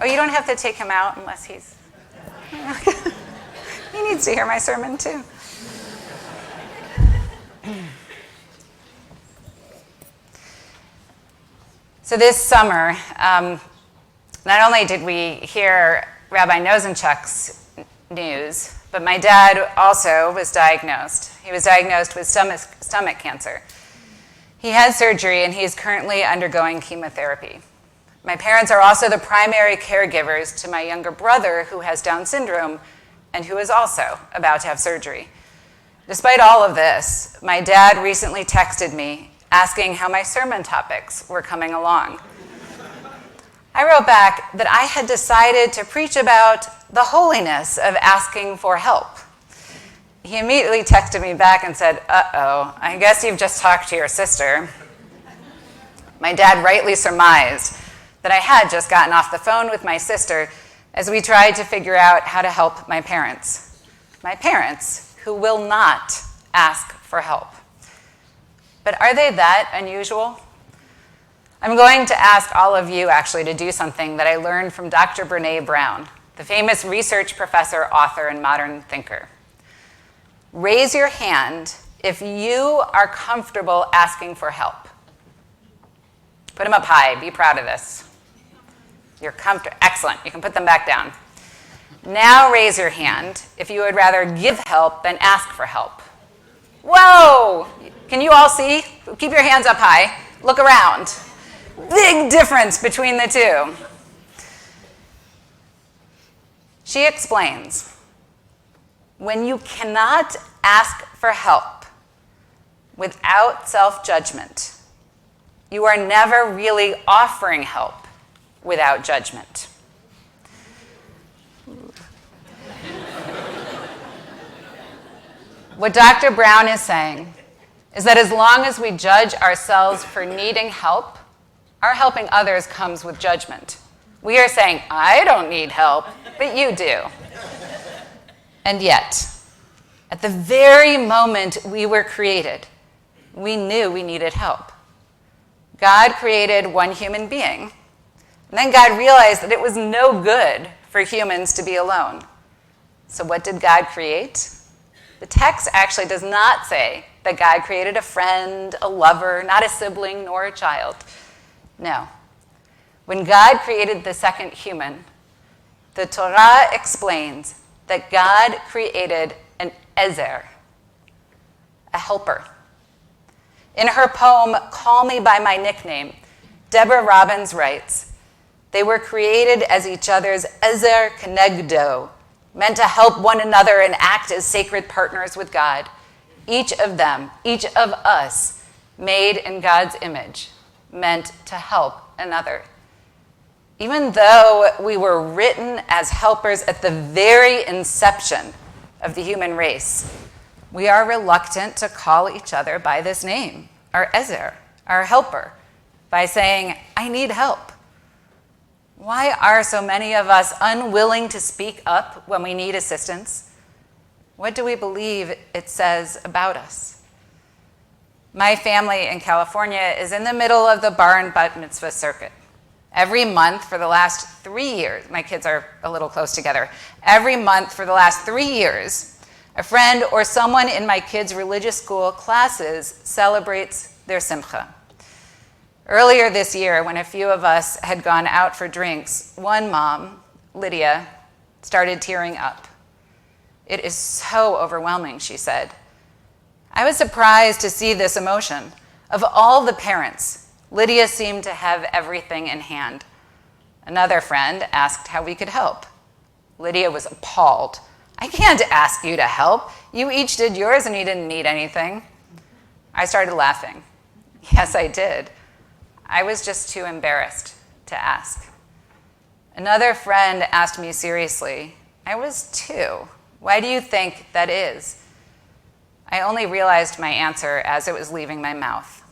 Oh, you don't have to take him out unless he's... He needs to hear my sermon too. So this summer, not only did we hear Rabbi Nosenchuk's news, but my dad also was diagnosed. He was diagnosed with stomach cancer. He had surgery and he is currently undergoing chemotherapy. My parents are also the primary caregivers to my younger brother who has Down syndrome and who is also about to have surgery. Despite all of this, my dad recently texted me asking how my sermon topics were coming along. I wrote back that I had decided to preach about the holiness of asking for help. He immediately texted me back and said, "Uh-oh, I guess you've just talked to your sister." My dad rightly surmised that I had just gotten off the phone with my sister as we tried to figure out how to help my parents. My parents, who will not ask for help. But are they that unusual? I'm going to ask all of you actually to do something that I learned from Dr. Brené Brown, the famous research professor, author, and modern thinker. Raise your hand if you are comfortable asking for help. Put them up high. Be proud of this. You're comfortable. Excellent. You can put them back down. Now raise your hand if you would rather give help than ask for help. Whoa! Can you all see? Keep your hands up high. Look around. Big difference between the two. She explains, when you cannot ask for help without self-judgment, you are never really offering help without judgment. What Dr. Brown is saying is that as long as we judge ourselves for needing help, our helping others comes with judgment. We are saying, I don't need help, but you do. And yet, at the very moment we were created, we knew we needed help. God created one human being, and then God realized that it was no good for humans to be alone. So what did God create? The text actually does not say that God created a friend, a lover, not a sibling, nor a child. No. When God created the second human, the Torah explains that God created an ezer, a helper. In her poem, Call Me By My Nickname, Deborah Robbins writes, they were created as each other's ezer kenegdo, meant to help one another and act as sacred partners with God. Each of them, each of us, made in God's image, meant to help another. Even though we were written as helpers at the very inception of the human race, we are reluctant to call each other by this name, our ezer, our helper, by saying, I need help. Why are so many of us unwilling to speak up when we need assistance? What do we believe it says about us? My family in California is in the middle of the bar and bat mitzvah circuit. Every month for the last 3 years, my kids are a little close together, every month for the last 3 years, a friend or someone in my kids' religious school classes celebrates their simcha. Earlier this year, when a few of us had gone out for drinks, one mom, Lydia, started tearing up. It is so overwhelming, she said. I was surprised to see this emotion. Of all the parents, Lydia seemed to have everything in hand. Another friend asked how we could help. Lydia was appalled. I can't ask you to help. You each did yours and you didn't need anything. I started laughing. Yes, I did. I was just too embarrassed to ask. Another friend asked me seriously, I was too. Why do you think that is? I only realized my answer as it was leaving my mouth.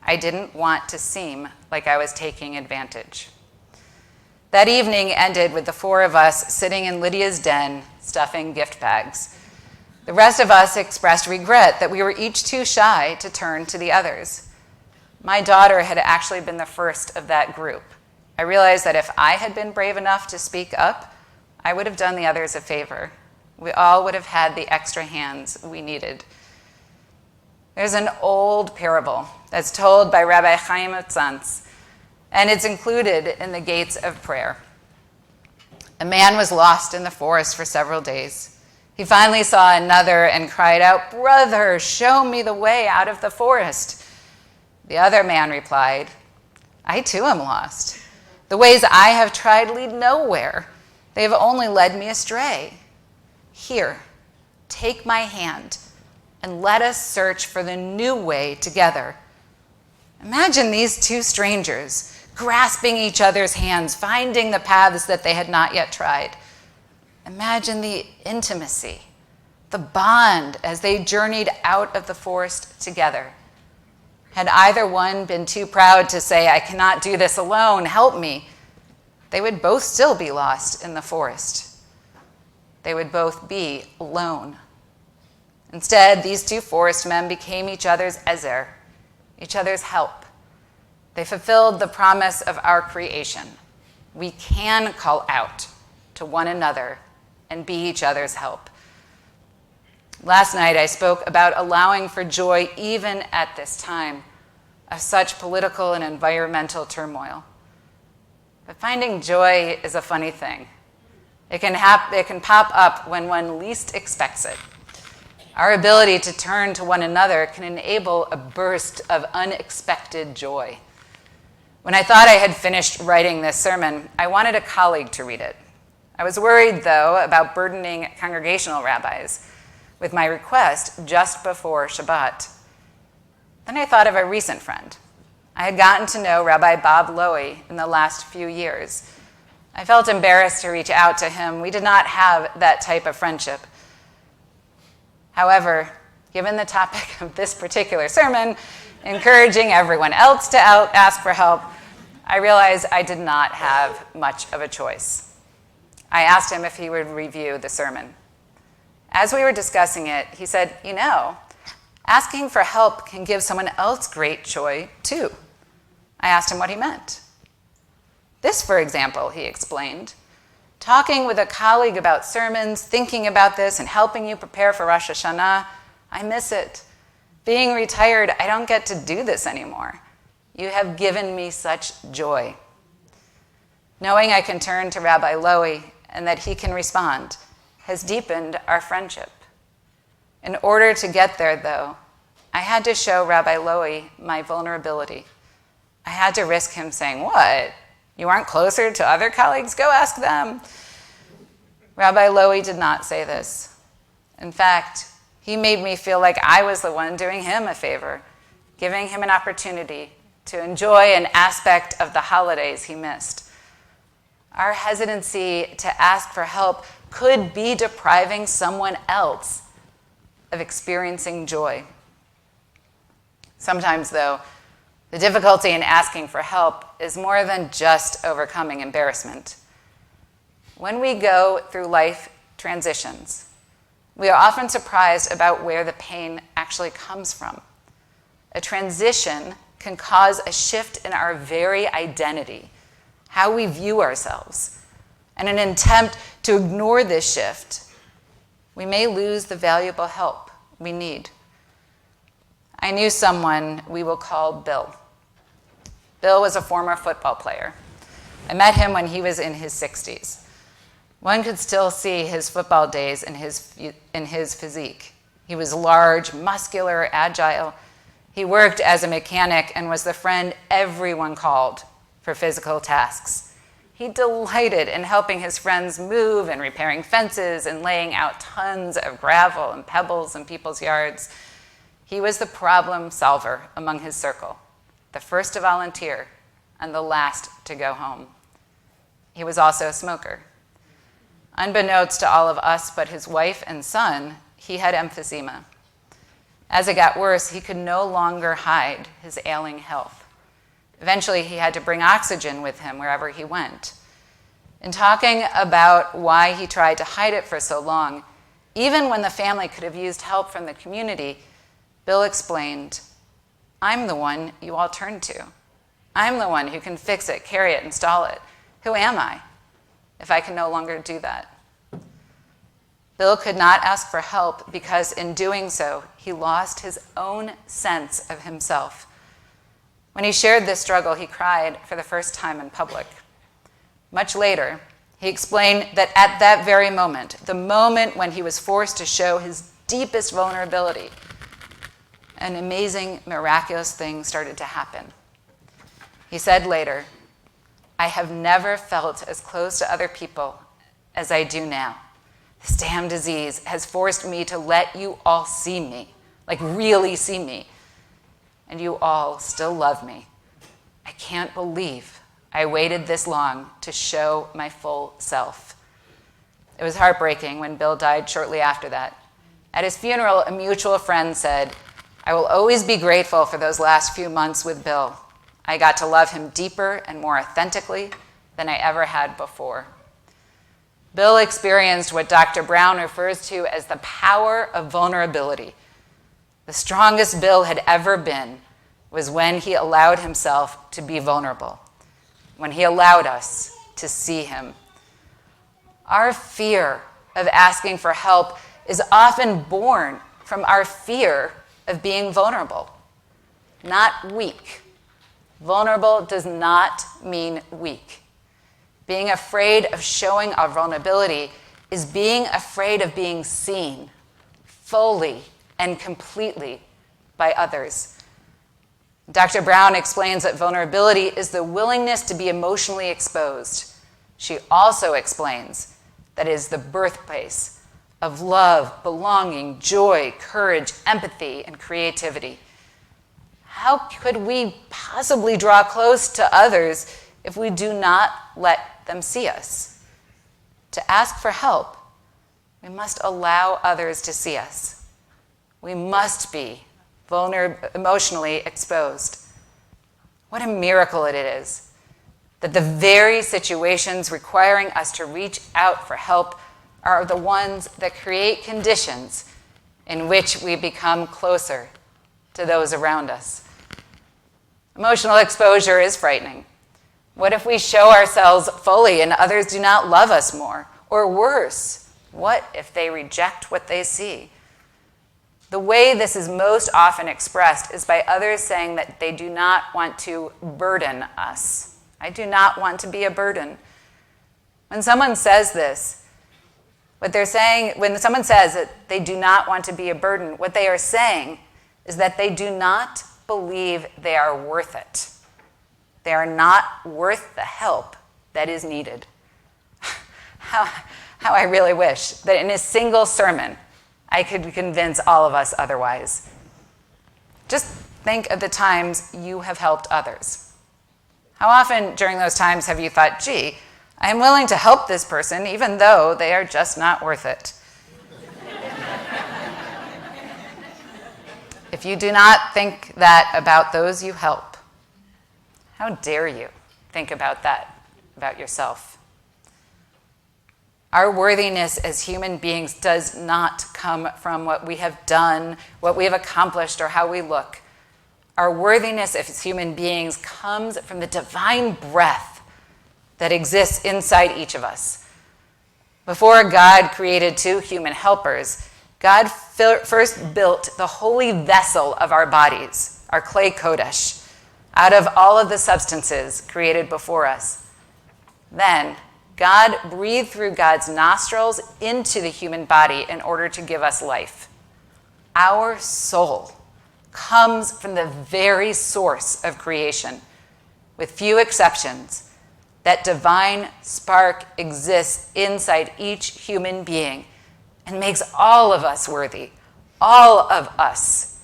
I didn't want to seem like I was taking advantage. That evening ended with the four of us sitting in Lydia's den, stuffing gift bags. The rest of us expressed regret that we were each too shy to turn to the others. My daughter had actually been the first of that group. I realized that if I had been brave enough to speak up, I would have done the others a favor. We all would have had the extra hands we needed. There's an old parable that's told by Rabbi Chaim Tzantz, and it's included in the Gates of Prayer. A man was lost in the forest for several days. He finally saw another and cried out, "Brother, show me the way out of the forest." The other man replied, "I too am lost. The ways I have tried lead nowhere. They have only led me astray. Here, take my hand and let us search for the new way together." Imagine these two strangers grasping each other's hands, finding the paths that they had not yet tried. Imagine the intimacy, the bond as they journeyed out of the forest together. Had either one been too proud to say, "I cannot do this alone, help me," they would both still be lost in the forest. They would both be alone. Instead, these two forest men became each other's ezer, each other's help. They fulfilled the promise of our creation. We can call out to one another and be each other's help. Last night, I spoke about allowing for joy even at this time of such political and environmental turmoil. But finding joy is a funny thing. It can pop up when one least expects it. Our ability to turn to one another can enable a burst of unexpected joy. When I thought I had finished writing this sermon, I wanted a colleague to read it. I was worried, though, about burdening congregational rabbis with my request just before Shabbat. Then I thought of a recent friend. I had gotten to know Rabbi Bob Lowy in the last few years. I felt embarrassed to reach out to him. We did not have that type of friendship. However, given the topic of this particular sermon, encouraging everyone else to ask for help, I realized I did not have much of a choice. I asked him if he would review the sermon. As we were discussing it, he said, asking for help can give someone else great joy, too. I asked him what he meant. This, for example, he explained, talking with a colleague about sermons, thinking about this, and helping you prepare for Rosh Hashanah, I miss it. Being retired, I don't get to do this anymore. You have given me such joy. Knowing I can turn to Rabbi Lowy and that he can respond has deepened our friendship. In order to get there, though, I had to show Rabbi Lowy my vulnerability. I had to risk him saying, "What? You aren't closer to other colleagues? Go ask them." Rabbi Lowy did not say this. In fact, he made me feel like I was the one doing him a favor, giving him an opportunity to enjoy an aspect of the holidays he missed. Our hesitancy to ask for help could be depriving someone else of experiencing joy. Sometimes, though, the difficulty in asking for help is more than just overcoming embarrassment. When we go through life transitions, we are often surprised about where the pain actually comes from. A transition can cause a shift in our very identity, how we view ourselves. And in an attempt to ignore this shift, we may lose the valuable help we need. I knew someone we will call Bill. Bill was a former football player. I met him when he was in his 60s. One could still see his football days in his physique. He was large, muscular, agile. He worked as a mechanic and was the friend everyone called for physical tasks. He delighted in helping his friends move and repairing fences and laying out tons of gravel and pebbles in people's yards. He was the problem solver among his circle, the first to volunteer and the last to go home. He was also a smoker. Unbeknownst to all of us but his wife and son, he had emphysema. As it got worse, he could no longer hide his ailing health. Eventually, he had to bring oxygen with him wherever he went. In talking about why he tried to hide it for so long, even when the family could have used help from the community, Bill explained, "I'm the one you all turn to. I'm the one who can fix it, carry it, install it. Who am I if I can no longer do that? Bill could not ask for help because in doing so, he lost his own sense of himself. When he shared this struggle, he cried for the first time in public. Much later, he explained that at that very moment, the moment when he was forced to show his deepest vulnerability, an amazing, miraculous thing started to happen. He said later, "I have never felt as close to other people as I do now. This damn disease has forced me to let you all see me, like really see me. And you all still love me. I can't believe I waited this long to show my full self." It was heartbreaking when Bill died shortly after that. At his funeral, a mutual friend said, "I will always be grateful for those last few months with Bill. I got to love him deeper and more authentically than I ever had before." Bill experienced what Dr. Brown refers to as the power of vulnerability. The strongest Bill had ever been was when he allowed himself to be vulnerable, when he allowed us to see him. Our fear of asking for help is often born from our fear of being vulnerable, not weak. Vulnerable does not mean weak. Being afraid of showing our vulnerability is being afraid of being seen fully and completely by others. Dr. Brown explains that vulnerability is the willingness to be emotionally exposed. She also explains that it is the birthplace of love, belonging, joy, courage, empathy, and creativity. How could we possibly draw close to others if we do not let them see us? To ask for help, we must allow others to see us. We must be emotionally exposed. What a miracle it is that the very situations requiring us to reach out for help are the ones that create conditions in which we become closer to those around us. Emotional exposure is frightening. What if we show ourselves fully and others do not love us more? Or worse, what if they reject what they see? The way this is most often expressed is by others saying that they do not want to burden us. I do not want to be a burden. When someone says this, when someone says that they do not want to be a burden, what they are saying is that they do not believe they are worth it. They are not worth the help that is needed. How I really wish that in a single sermon I could convince all of us otherwise. Just think of the times you have helped others. How often during those times have you thought, gee, I am willing to help this person even though they are just not worth it? If you do not think that about those you help, how dare you think about that about yourself? Our worthiness as human beings does not come from what we have done, what we have accomplished, or how we look. Our worthiness as human beings comes from the divine breath that exists inside each of us. Before God created two human helpers, God first built the holy vessel of our bodies, our clay kodesh, out of all of the substances created before us. Then, God breathed through God's nostrils into the human body in order to give us life. Our soul comes from the very source of creation. With few exceptions, that divine spark exists inside each human being and makes all of us worthy, all of us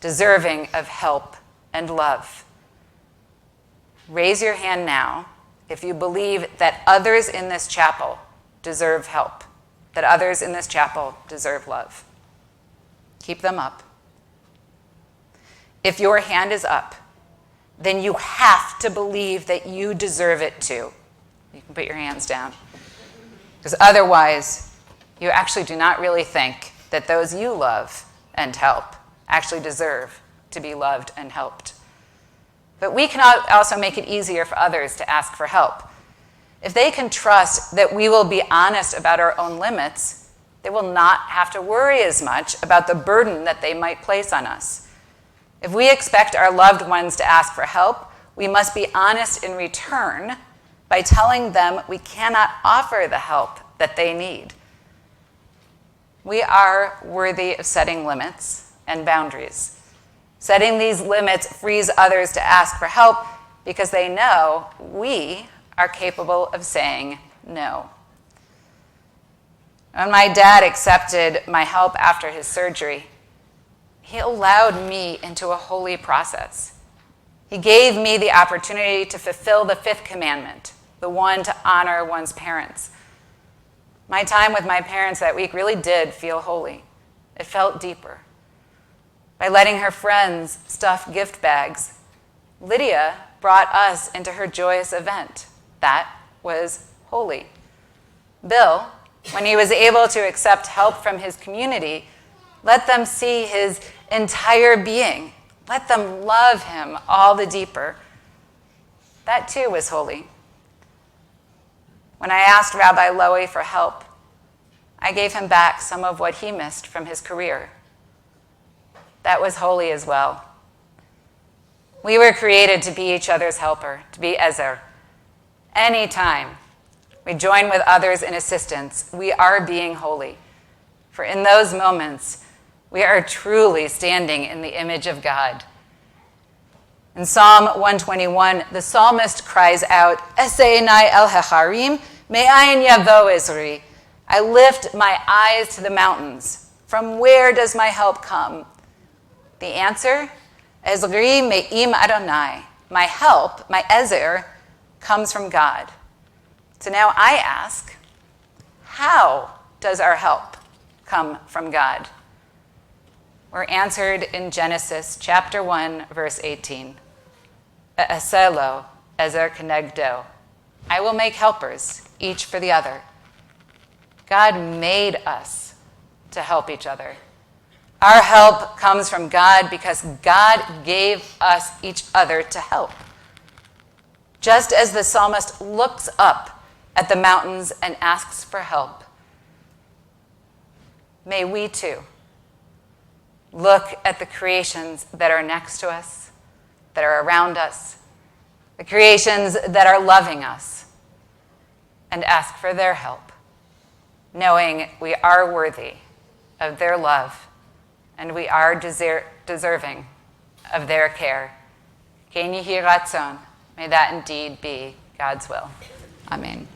deserving of help and love. Raise your hand now if you believe that others in this chapel deserve help, that others in this chapel deserve love. Keep them up. If your hand is up, then you have to believe that you deserve it too. You can put your hands down. Because otherwise, you actually do not really think that those you love and help actually deserve to be loved and helped. But we can also make it easier for others to ask for help. If they can trust that we will be honest about our own limits, they will not have to worry as much about the burden that they might place on us. If we expect our loved ones to ask for help, we must be honest in return by telling them we cannot offer the help that they need. We are worthy of setting limits and boundaries. Setting these limits frees others to ask for help because they know we are capable of saying no. When my dad accepted my help after his surgery, he allowed me into a holy process. He gave me the opportunity to fulfill the fifth commandment, the one to honor one's parents. My time with my parents that week really did feel holy. It felt deeper. By letting her friends stuff gift bags, Lydia brought us into her joyous event. That was holy. Bill, when he was able to accept help from his community, let them see his entire being. Let them love him all the deeper. That too was holy. When I asked Rabbi Lowy for help, I gave him back some of what he missed from his career. That was holy as well. We were created to be each other's helper, to be Ezer. Anytime we join with others in assistance, we are being holy. For in those moments, we are truly standing in the image of God. In Psalm 121, the psalmist cries out, Esei enai el hecharim, me'ayin yavo ezri. I lift my eyes to the mountains. From where does my help come? The answer, Ezri me'im Adonai. My help, my Ezer, comes from God. So now I ask, how does our help come from God? We're answered in Genesis chapter 1, verse 18. Eselo, Ezer kenegdo. I will make helpers, each for the other. God made us to help each other. Our help comes from God because God gave us each other to help. Just as the psalmist looks up at the mountains and asks for help, may we too look at the creations that are next to us, that are around us, the creations that are loving us, and ask for their help, knowing we are worthy of their love and we are deserving of their care. Ken yehi ratzon. May that indeed be God's will. Amen.